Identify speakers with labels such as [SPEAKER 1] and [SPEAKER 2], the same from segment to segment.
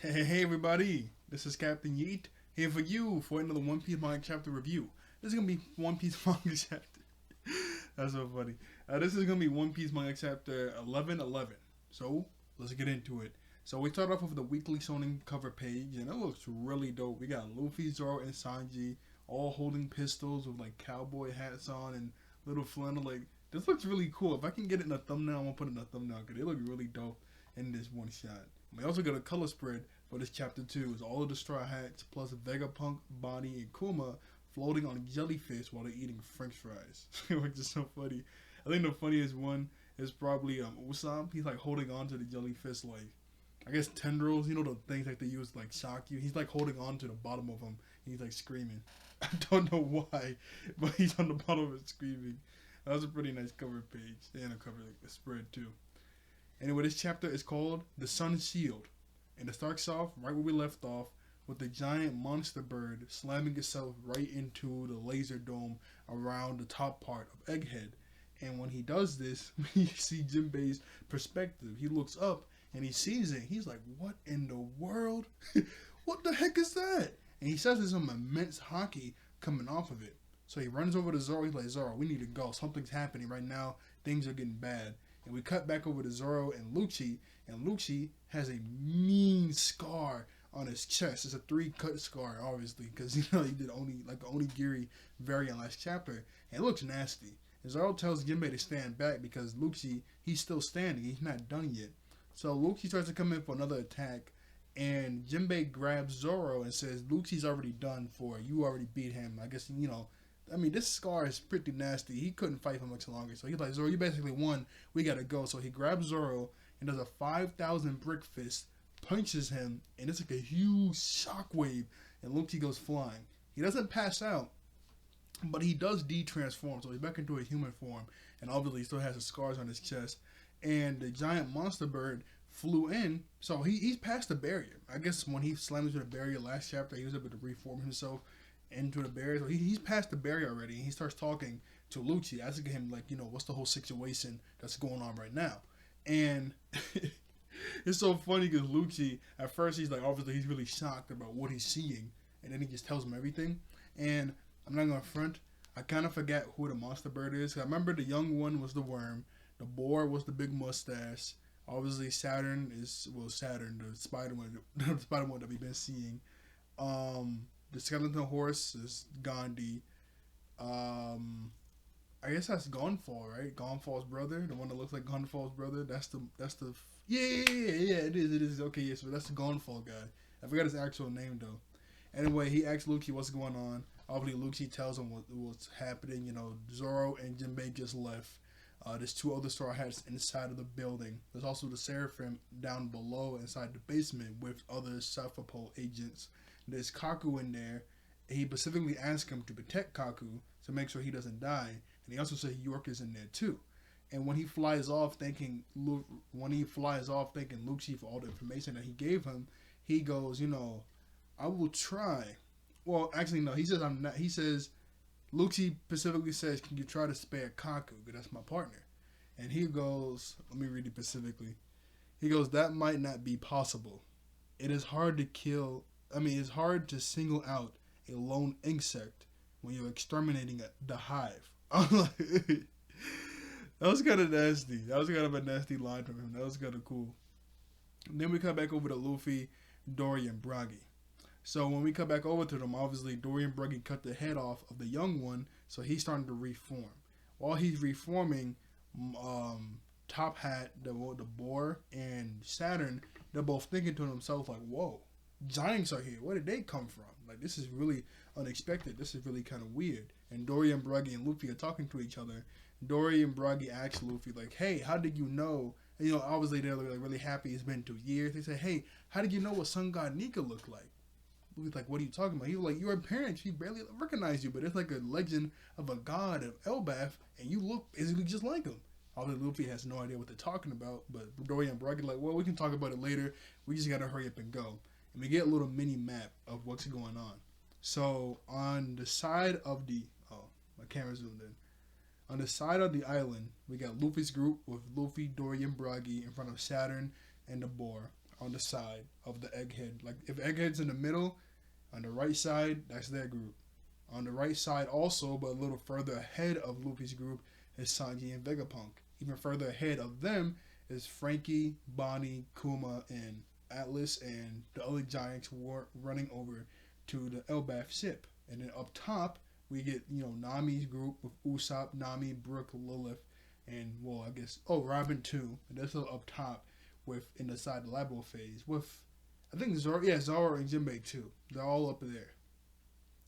[SPEAKER 1] Hey everybody, this is Captain Yeet here for you for another One Piece manga chapter review. This is gonna be One Piece manga chapter. That's so funny. This is gonna be One Piece manga chapter 1111. So let's get into it. So we start off with the weekly Shonen cover page, and it looks really dope. We got Luffy, Zoro, and Sanji all holding pistols with like cowboy hats on and little flannel. Like this looks really cool. If I can get it in a thumbnail, I'm gonna put it in a thumbnail because it look really dope in this one shot. We also got a color spread for this chapter 2. It's all of the Straw Hats plus Vegapunk, Bonnie, and Kuma floating on jellyfish while they're eating French fries, which is so funny. I think the funniest one is probably Usopp. He's like holding on to the jellyfish like I guess tendrils. You know the things like they use to, like shock you. He's like holding on to the bottom of them. And he's like screaming. I don't know why, but he's on the bottom of it screaming. That was a pretty nice cover page and a cover like a spread too. Anyway, this chapter is called The Sun Shield, and it starts off right where we left off with the giant monster bird slamming itself right into the laser dome around the top part of Egghead. And when he does this, we see Jinbei's perspective. He looks up and he sees it. He's like, "What in the world? What the heck is that?" And he says there's some immense hockey coming off of it. So he runs over to Zoro. He's like, "Zoro, we need to go. Something's happening right now. Things are getting bad." And we cut back over to Zoro and Lucci, and Lucci has a mean scar on his chest. It's a 3-cut scar, obviously, because he did only like the onigiri variant last chapter, and it looks nasty. And Zoro tells Jinbei to stand back because Lucci he's still standing. He's not done yet. So Lucci starts to come in for another attack, and Jinbei grabs Zoro and says, "Lucci's already done for. You already beat him. I guess I mean, this scar is pretty nasty. He couldn't fight for much longer. So he's like, Zoro, you basically won. We gotta go. So he grabs Zoro and does a 5,000 brick fist, punches him, and it's like a huge shockwave, and Luffy goes flying. He doesn't pass out, but he does de-transform. So he's back into a human form, and obviously he still has the scars on his chest. And the giant monster bird flew in, so he's past the barrier. I guess when he slammed into the barrier last chapter, he was able to reform himself into the barrier. So he's past the barrier already. And he starts talking to Lucci, asking him like, what's the whole situation that's going on right now. And it's so funny because Lucci, at first he's like, obviously he's really shocked about what he's seeing, and then he just tells him everything. And I'm not gonna front, I kind of forget who the monster bird is. I remember the young one was the worm, the boar was the big mustache. Obviously Saturn is Saturn, the spider one, the spider one that we've been seeing. The skeleton horse is Gandhi. I guess that's Gonfall, right? Gonfall's brother, the one that looks like Gonfall's brother. That's the yeah. It is. Okay, yeah. So that's the Gonfall guy. I forgot his actual name though. Anyway, he asks Luffy what's going on. Obviously, Luffy tells him what's happening. Zoro and Jinbei just left. There's 2 other Straw Hats inside of the building. There's also the Seraphim down below inside the basement with other Safapol agents. There's Kaku in there. He specifically asked him to protect Kaku to make sure he doesn't die. And he also said York is in there too. And when he flies off thanking Lucci for all the information that he gave him, he goes, I will try. Well, actually no, he says I'm not. He says Lucci specifically says, "Can you try to spare Kaku? Because that's my partner." And he goes, let me read it specifically. He goes, "That might not be possible. It is hard to kill. It's hard to single out a lone insect when you're exterminating the hive." That was kind of nasty. That was kind of a nasty line from him. That was kind of cool. And then we come back over to Luffy, Dory, and Bragi. So when we come back over to them, obviously Dory and Bragi cut the head off of the young one, so he's starting to reform. While he's reforming, Top Hat, the boar, and Saturn, they're both thinking to themselves like, "Whoa, giants are here. Where did they come from? Like this is really unexpected. This is really kind of weird." And Dory and Bragi and Luffy are talking to each other. Dory and Bragi ask Luffy like, "Hey, how did you know?" And, obviously they're like really happy. It's been 2 years. They say, "Hey, how did you know what Sun God Nika looked like?" Luffy's like, "What are you talking about?" He was like, "Your parents, she barely recognized you, but it's like a legend of a god of Elbaf, and you look basically just like him." Obviously, Luffy has no idea what they're talking about, but Dory and Bragi are like, "Well, we can talk about it later. We just gotta hurry up and go." And we get a little mini map of what's going on. So on the side of the my camera zoomed in. On the side of the island, we got Luffy's group with Luffy, Dory, and Bragi in front of Saturn and the boar. on the side of the Egghead. Like if Egghead's in the middle, on the right side, that's their group. On the right side also, but a little further ahead of Luffy's group, is Sanji and Vegapunk. Even further ahead of them is Frankie, Bonnie, Kuma, and Atlas, and the other giants were running over to the Elbaf ship. And then up top, we get, Nami's group with Usopp, Nami, Brook, Lilith, and, well, I guess, Robin too. And that's up top with, in the side Labo phase, with, I think Zoro and Jinbei too. They're all up there.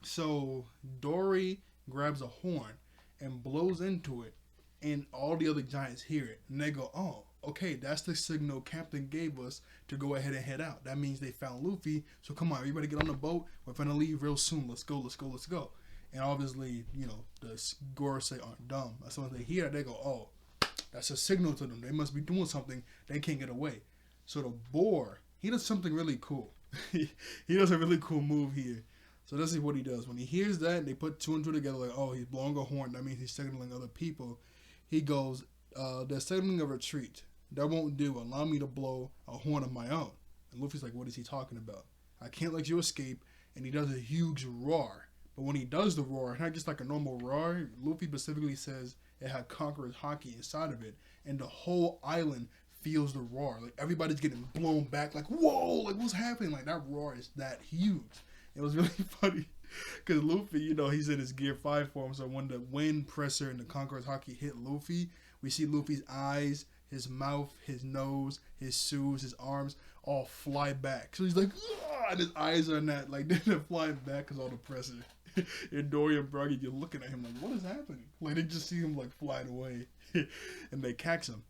[SPEAKER 1] So, Dory grabs a horn and blows into it, and all the other giants hear it. And they go, oh, okay, that's the signal Captain gave us to go ahead and head out. That means they found Luffy, so come on, everybody get on the boat. We're gonna leave real soon. Let's go. And obviously, the Gorosei aren't dumb. As soon as they hear it, they go, oh, that's a signal to them. They must be doing something. They can't get away. So the boar, he does something really cool. He does a really cool move here. So this is what he does. When he hears that, they put two and two together, like, oh, he's blowing a horn. That means he's signaling other people. He goes, they're signaling a retreat. That won't do. Allow me to blow a horn of my own. And Luffy's like, what is he talking about? I can't let you escape. And he does a huge roar. But when he does the roar, not just like a normal roar, Luffy specifically says it had Conqueror's Haki inside of it. And the whole island feels the roar. Like, everybody's getting blown back. Like, whoa, like, what's happening? Like, that roar is that huge. It was really funny. Because Luffy, he's in his Gear 5 form. So when the wind pressure and the Conqueror's Haki hit Luffy, we see Luffy's eyes, his mouth, his nose, his shoes, his arms all fly back. So he's like, ah, and his eyes are not, like, they're flying back because all the pressure. And Dory and Broggy, you're looking at him like, what is happening? Like, they just see him, like, flying away. And they catch him.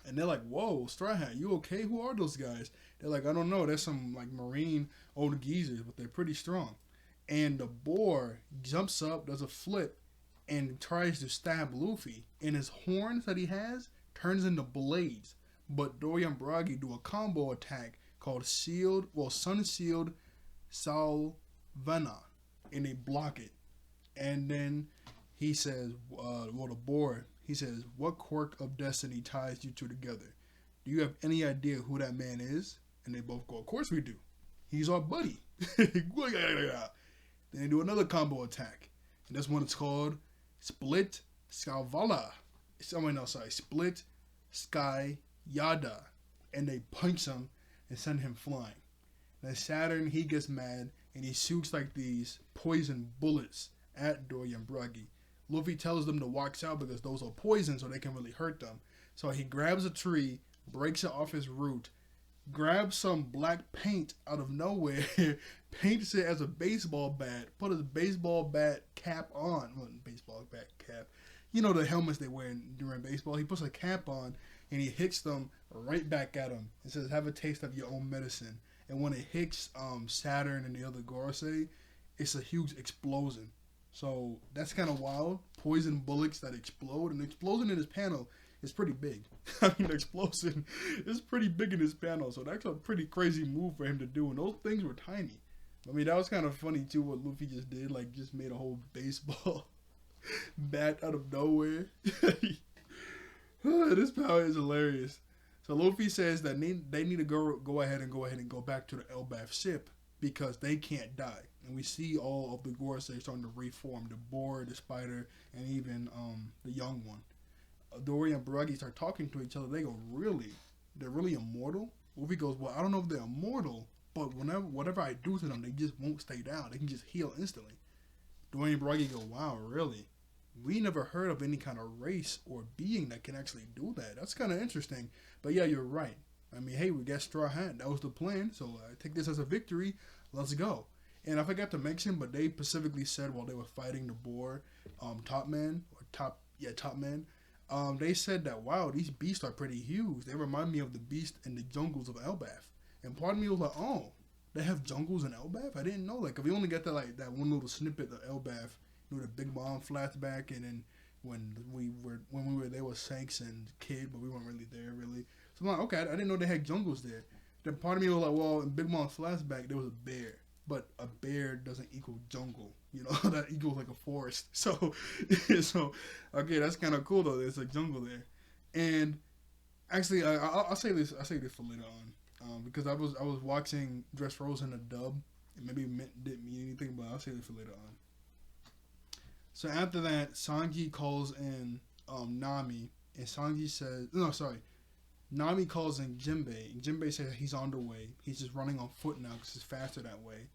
[SPEAKER 1] And they're like, whoa, Straw Hat, you okay? Who are those guys? They're like, I don't know. There's some, like, marine old geezers, but they're pretty strong. And the boar jumps up, does a flip, and tries to stab Luffy. And his horns that he has turns into blades. But Dory and Broggy do a combo attack called Sun Sealed Salvana. And they block it. And then he says, the boar, he says, what quirk of destiny ties you two together? Do you have any idea who that man is? And they both go, of course we do. He's our buddy. Then they do another combo attack. And this one is called Split Skalvala. Split Sky Yada. And they punch him and send him flying. Then Saturn, he gets mad and he shoots like these poison bullets at Dory and Broggy. Luffy tells them to watch out because those are poison, so they can really hurt them. So he grabs a tree, breaks it off his root, grabs some black paint out of nowhere, paints it as a baseball bat, put his baseball bat cap on. Well, baseball bat cap. The helmets they wear during baseball. He puts a cap on and he hits them right back at him and says, have a taste of your own medicine. And when it hits Saturn and the other Gorosei, it's a huge explosion. So that's kind of wild. Poison bullets that explode. And the explosion in this panel is pretty big. I mean, the explosion is pretty big in this panel. So that's a pretty crazy move for him to do. And those things were tiny. I mean, that was kind of funny too what Luffy just did. Like, just made a whole baseball bat out of nowhere. This power is hilarious. So Luffy says that they need to go ahead and go back to the Elbaf ship because they can't die. And we see all of the Gorosei starting to reform. The boar, the spider, and even the young one. Dory and Broggy start talking to each other. They go, really? They're really immortal? Luffy goes, well, I don't know if they're immortal, but whatever I do to them, they just won't stay down. They can just heal instantly. Dory and Broggy go, wow, really? We never heard of any kind of race or being that can actually do that. That's kind of interesting. But yeah, you're right. I mean, hey, we got Straw Hat. That was the plan. So I take this as a victory. Let's go. And I forgot to mention, but they specifically said while they were fighting the boar, top man, they said that, wow, these beasts are pretty huge. They remind me of the beast in the jungles of Elbaf. And part of me was like, oh, they have jungles in Elbaf? I didn't know that. Because we only got that one little snippet of Elbaf. The Big Mom flashback, and then when we were there was Shanks and Kid, but we weren't really there really. So I'm like, okay, I didn't know they had jungles there. Then part of me was like, well, in Big Mom's flashback there was a bear, but a bear doesn't equal jungle. That equals like a forest. So okay, that's kind of cool though. There's a jungle there, and actually I'll say this for later because I was watching Dressrosa in a dub. And maybe it didn't mean anything, but I'll save it for later on. So after that, Sanji calls in Nami, and Sanji says, no, sorry, Nami calls in Jinbei, and Jinbei says he's on the way. He's just running on foot now because it's faster that way.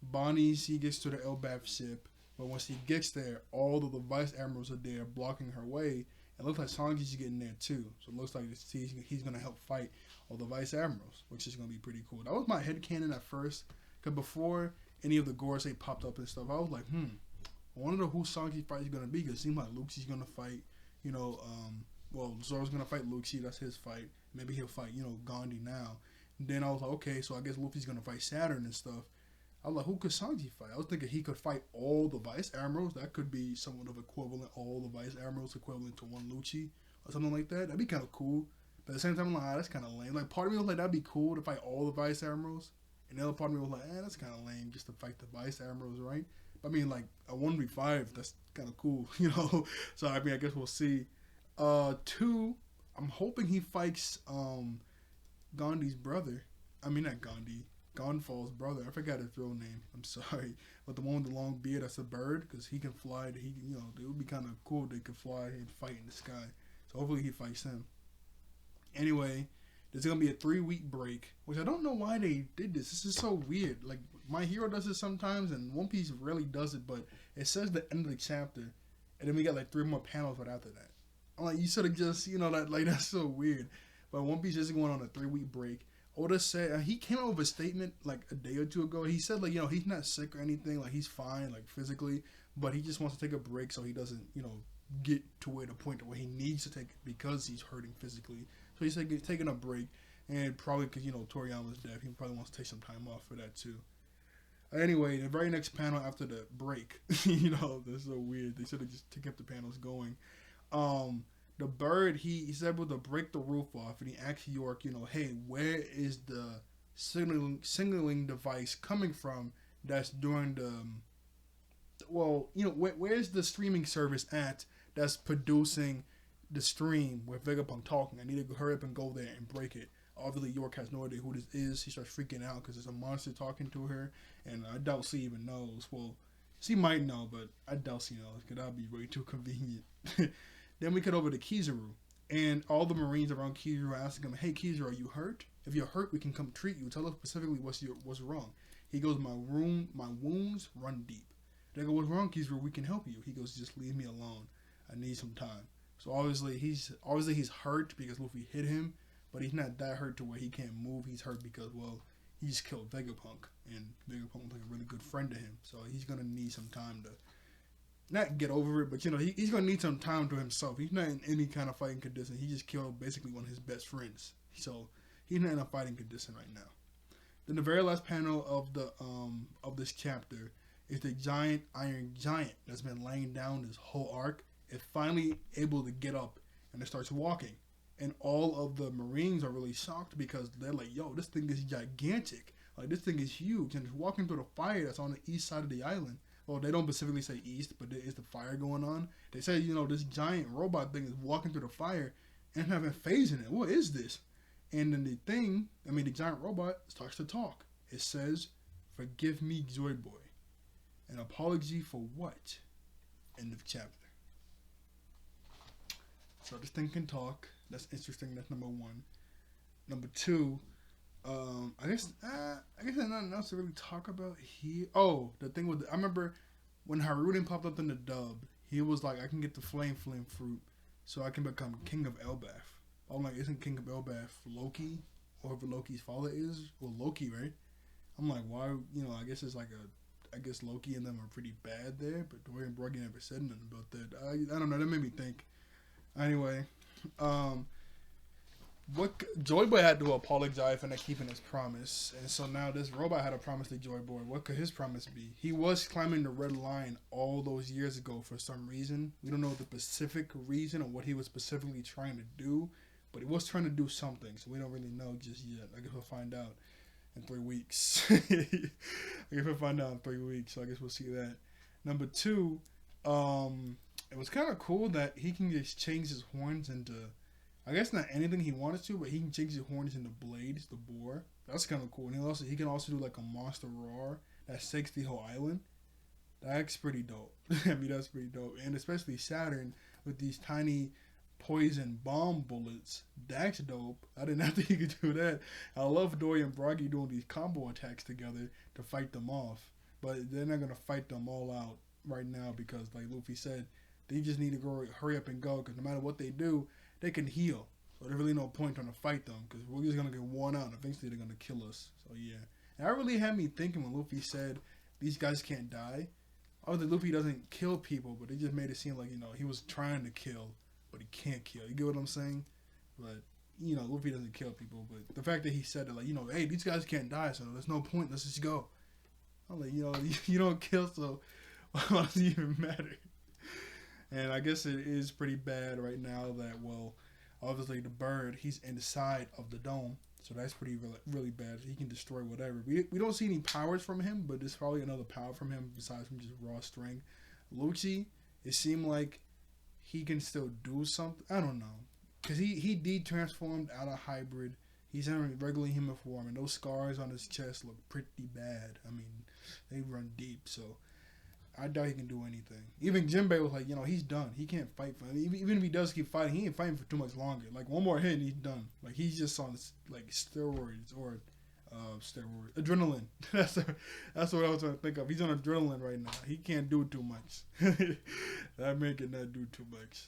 [SPEAKER 1] Bonnie's, he gets to the Elbaf ship, but once he gets there, all of the Vice Admirals are there blocking her way. It looks like Sanji's getting there too, so it looks like he's going to help fight all the Vice Admirals, which is going to be pretty cool. That was my headcanon at first, because before any of the Gorosei popped up and stuff, I was like, I wonder who Sanji's fight is going to be, because it seems like Lucy's going to fight, Zoro's going to fight Lucy, that's his fight. Maybe he'll fight, Gandhi now. And then I was like, okay, so I guess Luffy's going to fight Saturn and stuff. I was like, who could Sanji fight? I was thinking he could fight all the Vice Admirals. That could be somewhat of equivalent, all the Vice Admirals equivalent to one Lucci or something like that. That'd be kind of cool. But at the same time, I'm like, that's kind of lame. Like, part of me was like, that'd be cool to fight all the Vice Admirals. And the other part of me was like, that's kind of lame just to fight the Vice Admirals, right? But I mean, like, a 1v5, that's kind of cool, So, I mean, I guess we'll see. 2, I'm hoping he fights Gandhi's brother. I mean, not Gandhi. Gonfal's brother. I forgot his real name. I'm sorry. But the one with the long beard, that's a bird, because he can fly. It would be kind of cool if they could fly and fight in the sky. So hopefully he fights him. Anyway, there's going to be a 3-week break, which I don't know why they did this. This is so weird. Like, My Hero does it sometimes, and One Piece rarely does it, but it says the end of the chapter, and then we got like 3 more panels right after that. I'm like, you should have just, that's so weird. But One Piece is going on a 3-week break. Oda said, he came out with a statement like a day or two ago. He said, like, he's not sick or anything. Like, he's fine, like, physically. But he just wants to take a break so he doesn't, get to where the point where he needs to take it because he's hurting physically. So he's taking a break. And probably because, Toriyama's deaf, he probably wants to take some time off for that, too. Anyway, the very next panel after the break, that's so weird. They should have just kept the panels going. The bird, he's able to break the roof off, and he asks York, hey, where is the signaling device coming from that's doing the, where's the streaming service at that's producing the stream with Vegapunk talking? I need to hurry up and go there and break it. Obviously, York has no idea who this is. He starts freaking out because there's a monster talking to her, and I doubt she even knows. Well, she might know, but I doubt she knows, because that would be way too convenient. Then we cut over to Kizaru, and all the Marines around Kizaru asking him, hey, Kizaru, are you hurt? If you're hurt, we can come treat you. Tell us specifically what's wrong. He goes, my wounds run deep. They go, what's wrong, Kizaru? We can help you. He goes, just leave me alone. I need some time. So obviously he's hurt because Luffy hit him, but he's not that hurt to where he can't move. He's hurt because, he just killed Vegapunk, and Vegapunk was like a really good friend to him. So he's going to need some time to not get over it, but he's gonna need some time to himself. He's not in any kind of fighting condition. He just killed basically one of his best friends, so he's not in a fighting condition right now. Then the very last panel of this chapter is the giant iron giant that's been laying down this whole arc. Is finally able to get up and it starts walking, and all of the Marines are really shocked because they're like, "Yo, this thing is gigantic! Like, this thing is huge!" And it's walking through the fire that's on the east side of the island. Well, they don't specifically say east, but there is the fire going on. They say, this giant robot thing is walking through the fire and having phase in it. What is this? And then the giant robot starts to talk. It says, forgive me, Joy Boy. An apology for what? End of chapter. So this thing can talk. That's interesting. That's number 1. Number 2, I guess there's nothing else to really talk about here. Oh, the thing with I remember when Haruden popped up in the dub, he was like, I can get the flame fruit so I can become King of Elbaf. I'm like, isn't King of Elbaf Loki? Or whoever Loki's father is? Well, Loki, right? I'm like, why, I guess it's like I guess Loki and them are pretty bad there, but Dorian Broggy never said nothing about that. I don't know, that made me think. Anyway, what Joy Boy had to apologize for not keeping his promise, and so now this robot had a promise to Joy Boy. What could his promise be? He was climbing the red line all those years ago for some reason. We don't know the specific reason or what he was specifically trying to do, but he was trying to do something, so we don't really know just yet. I guess we'll find out in 3 weeks. So I guess we'll see that. Number 2, it was kind of cool that he can just change his horns into, I guess not anything he wants to, but he can change his horns into blades, the boar. That's kind of cool. And he can also do like a monster roar that shakes the whole island. That's pretty dope. I mean, that's pretty dope. And especially Saturn with these tiny poison bomb bullets. That's dope. I didn't know that he could do that. I love Dory and Broggy doing these combo attacks together to fight them off. But they're not going to fight them all out right now because, like Luffy said, they just need to go hurry up and go because no matter what they do, they can heal. So there's really no point trying to fight them because we're just going to get worn out and eventually they're going to kill us. So yeah. And that really had me thinking when Luffy said these guys can't die. Obviously, Luffy doesn't kill people, but it just made it seem like, he was trying to kill, but he can't kill. You get what I'm saying? But, Luffy doesn't kill people. But the fact that he said it, like, hey, these guys can't die, so there's no point. Let's just go. I'm like, you don't kill, so why does it even matter? And I guess it is pretty bad right now that, well, obviously the bird, he's inside of the dome. So that's really bad. He can destroy whatever. We don't see any powers from him, but there's probably another power from him besides from just raw strength. Lucci, it seemed like he can still do something. I don't know. Because he de-transformed out of hybrid. He's in regular human form, and those scars on his chest look pretty bad. I mean, they run deep, so I doubt he can do anything. Even Jinbei was like, he's done. He can't fight for him. Even if he does keep fighting, he ain't fighting for too much longer. Like, one more hit and he's done. Like, he's just on, like, steroids or adrenaline. That's what I was trying to think of. He's on adrenaline right now. He can't do too much. That man cannot do too much.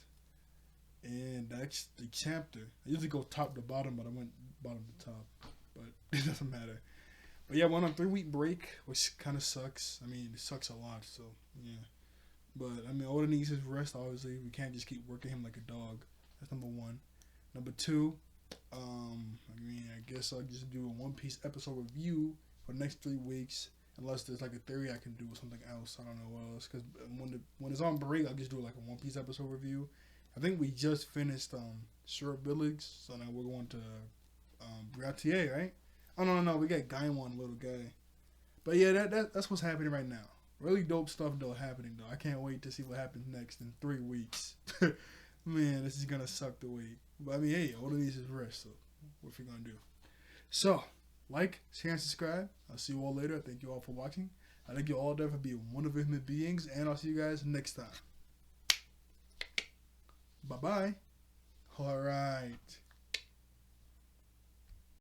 [SPEAKER 1] And that's the chapter. I usually go top to bottom, but I went bottom to top. But it doesn't matter. But yeah, went on a 3-week break, which kind of sucks. I mean, it sucks a lot, so yeah. But, I mean, Oda needs his rest, obviously. We can't just keep working him like a dog. That's number one. Number two, I guess I'll just do a One Piece episode review for the next 3 weeks. Unless there's like a theory I can do or something else. I don't know what else. Because when it's on break, I'll just do like a One Piece episode review. I think we just finished Short Village, so now we're going to Gratier, right? Oh, no, we got Gaimon, little guy. But yeah, that's what's happening right now. Really dope stuff, though, happening, though. I can't wait to see what happens next in 3 weeks. Man, this is going to suck to wait. But, I mean, hey, Oda needs his rest, so what you going to do? So, like, share, and subscribe. I'll see you all later. Thank you all for watching. I thank you all there for being wonderful human beings, and I'll see you guys next time. Bye-bye. All right.